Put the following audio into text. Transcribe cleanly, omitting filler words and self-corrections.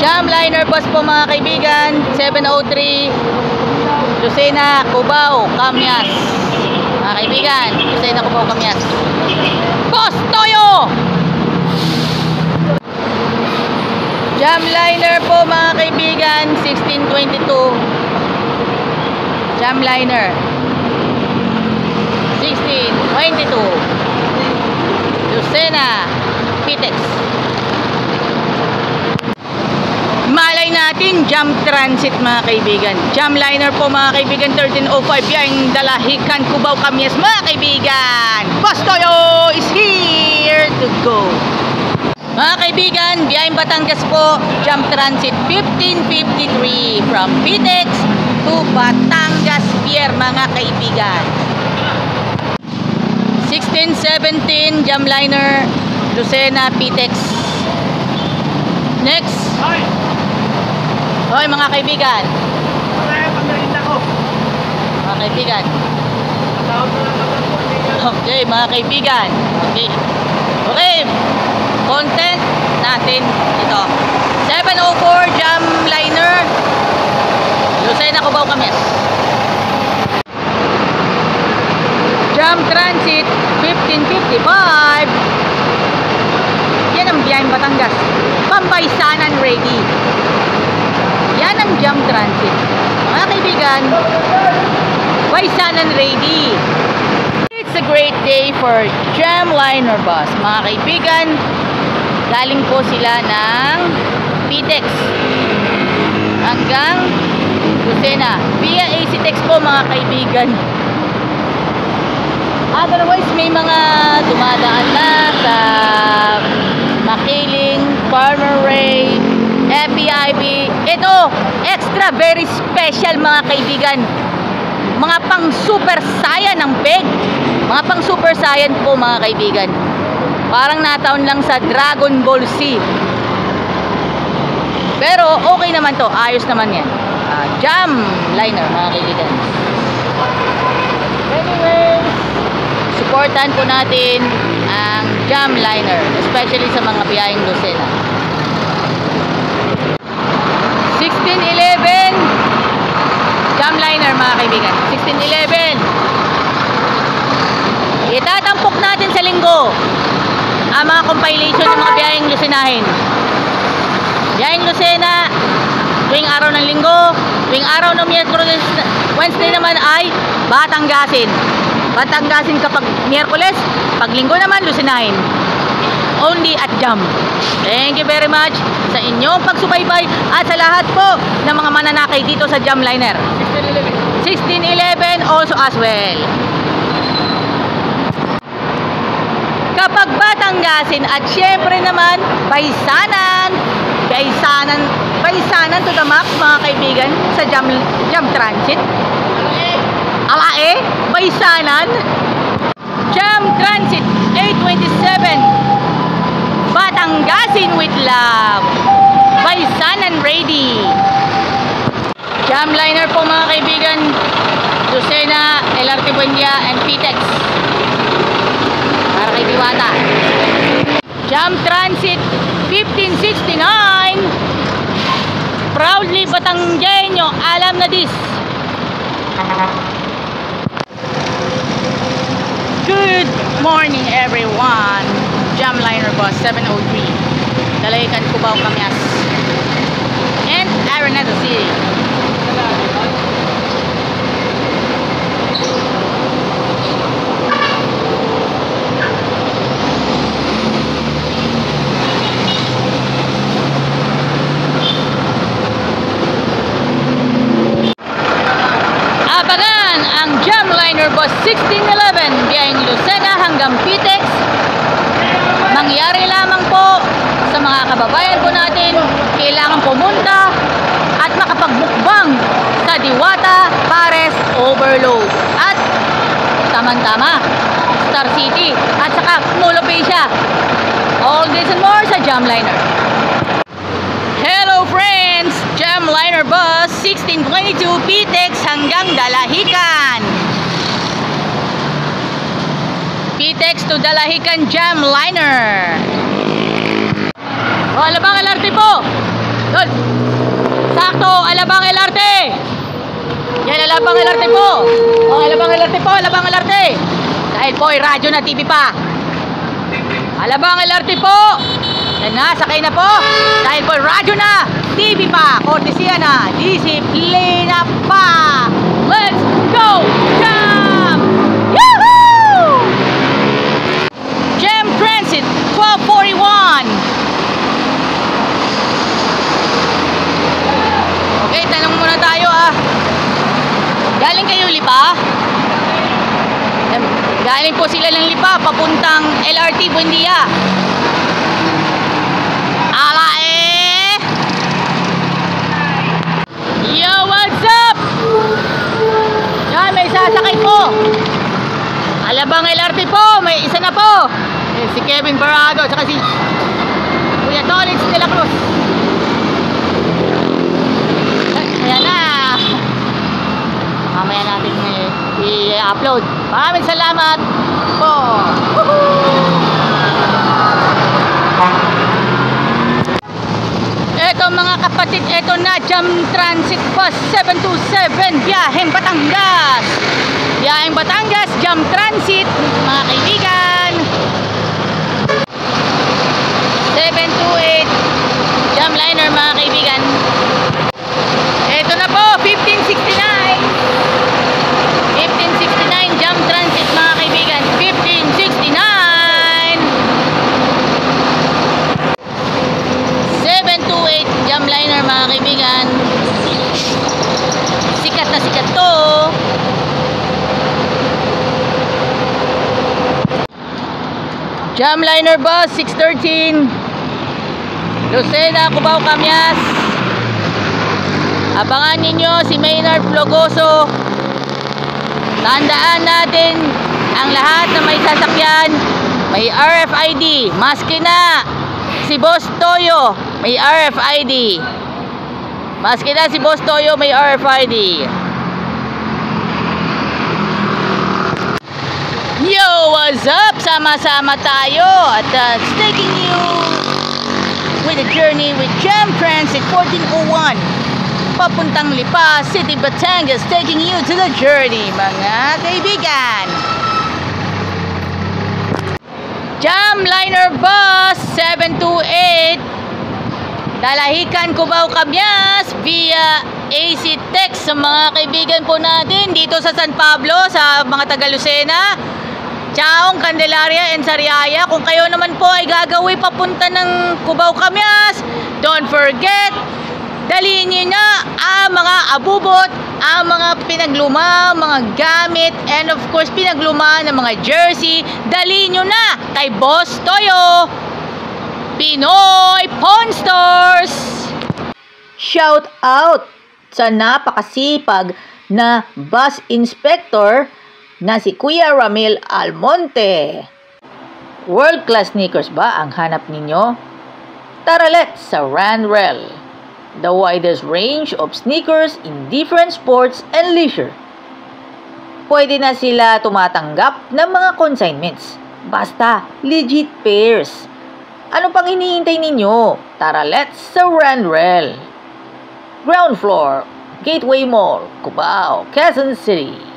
Jamliner bus po mga kaibigan, 703 Lucena, Cubao, Camyas. Mga kaibigan, Lucena, Cubao, Camyas. Boss Toyo! Jamliner po mga kaibigan, 1622 Jamliner 1622 Lucena, Pitex. Malay natin, Jam Transit mga kaibigan. Jamliner po mga kaibigan, 1305 yung Dalahican, Cubao, Camyas mga kaibigan. Boss Toyo is here to go. Mga kaibigan, biyaheng Batangas po, Jam Transit 1553 from Pitex to Batangas Pier mga kaibigan. 1617 Jamliner Lucena, Pitex. Next. Hoy mga kaibigan. Mga kaibigan. Okay mga kaibigan. Okay. Okay. Content natin ito. 704 Jamliner Lucena, Cubao, Camyas. Jam Transit 1555. Yan ang biyaheng Batangas. Pambaysanan ready. Yan ang Jam Transit. Mga kaibigan, Baysanan ready. It's a great day for Jamliner bus. Mga kaibigan, galing po sila ng Pitex hanggang Lucena via ACTEX po mga kaibigan. Otherwise may mga dumadaan na sa Makiling, Farmer Ray, FEIB. Ito, extra very special mga kaibigan. Mga pang super saiyan ng peg. Mga pang super saiyan po mga kaibigan. Parang nataon lang sa Dragon Ball Z. Pero okay naman to, ayos naman yan. Jamliner mga kaibigan. Anyway, supportan po natin ang Jamliner, especially sa mga biyaheng Lucena. 1611 Jamliner mga kaibigan. 1611. Itatampok natin sa linggo ang mga compilation ng mga biyaheng Lucenahin. Biyaheng Lucena tuwing araw ng linggo, tuwing araw ng Miyerkules, Wednesday naman ay Batanggasin. Batanggasin kapag Miyerkules, pag linggo naman Lucenahin. Only at Jam. Thank you very much sa inyong pagsubaybay at sa lahat po ng mga mananakay dito sa Jamliner. 1611 also as well. Kapag Batanggasin at syempre naman Baysanan to the max mga kaibigan sa Jam Transit. Alae, Baysanan. Jam Transit 827 Batanggasin with love. Baysanan ready. Jamliner po mga kaibigan, Lucena, LRT Buendia and Pitex. Para kay Diwata. Jam Transit 1569. Proudly Batanggenyo, alam na this. Good morning everyone. Jamliner bus 703 Dalahican, Cubao, Camyas and Araneta City. Abangan ang Jamliner bus 1611 biyaheng Lucena hanggang Pitex. Mangyari lamang po sa mga kababayan po natin kailangan pumunta at makapagbukbang sa Diwata, Pares, Overload at tamang-tama Star City at saka Molopecia. All this and more sa Jamliner. Hello friends! Jamliner bus 1622 Pitex hanggang Dalahican. Pitex to Dalahican Jamliner. O, alabang LRT po. Yun! Sakto! Alabang LRT! Yan, Alabang LRT po! O, Alabang LRT po! Alabang LRT! Dahil po ay radyo na, TV pa. Alabang LRT po! Yan na, sakay na po! Dahil po ay radyo na, TV pa! Kortesiya na, disiplina pa! Let's go! Jam! Yahoo! Jam Transit 1241. Okay, tanong muna tayo Galing kayo Lipa? Galing po sila ng Lipa papuntang LRT Buendia. Yo, what's up? Yan, may sasakay po. Alabang LRT po, may isa na po. Si Kevin Barado, tsaka si Kuya Tolitz de la Cruz. Ayan na. Mamaya natin i-upload. Maraming salamat po. Eto mga kapatid, eto na Jam Transit Bus 727 biyaheng Batangas. Biyaheng Batangas, Jam Transit, mga kaibigan. 728 Jam Liner, mga kaibigan. Eto na po, 1569 Jam Transit, mga kaibigan. 1569 728 Jam Liner, mga kaibigan. Sikat na sikat to. Jam Liner Bus 613 Lucena, Cubao, Camyas. Abangan ninyo si Maynard Flogoso. Tandaan natin ang lahat na may sasakyan may RFID. Maski na si Boss Toyo may RFID. Maski na si Boss Toyo may RFID. Yo, what's up? Sama-sama tayo at taking you with a journey with Jam Transit 1401 papuntang Lipa City, Batangas, taking you to the journey, mga kaibigan. Jam Liner Bus 728 Dalahican, Cubao, Camyas via AC Text sa mga kaibigan po natin dito sa San Pablo, sa mga taga Lucena, Chaong, Candelaria, and Sariaya. Kung kayo naman po ay gagawin papunta ng Cubao, Camyas, don't forget, dalhin nyo na ang mga abubot, ang mga pinagluma, mga gamit, and of course pinagluma ng mga jersey. Dalhin nyo na kay Boss Toyo, Pinoy Pawn Stores. Shout out sa napakasipag na bus inspector na si Kuya Ramil Almonte. World class sneakers ba ang hanap ninyo? Tara, let's sa Ranrel, the widest range of sneakers in different sports and leisure. Pwede na sila tumatanggap ng mga consignments. Basta legit pairs. Ano pang hinihintay ninyo? Tara, let's sa Ranrel. Ground floor, Gateway Mall, Cubao, Quezon City.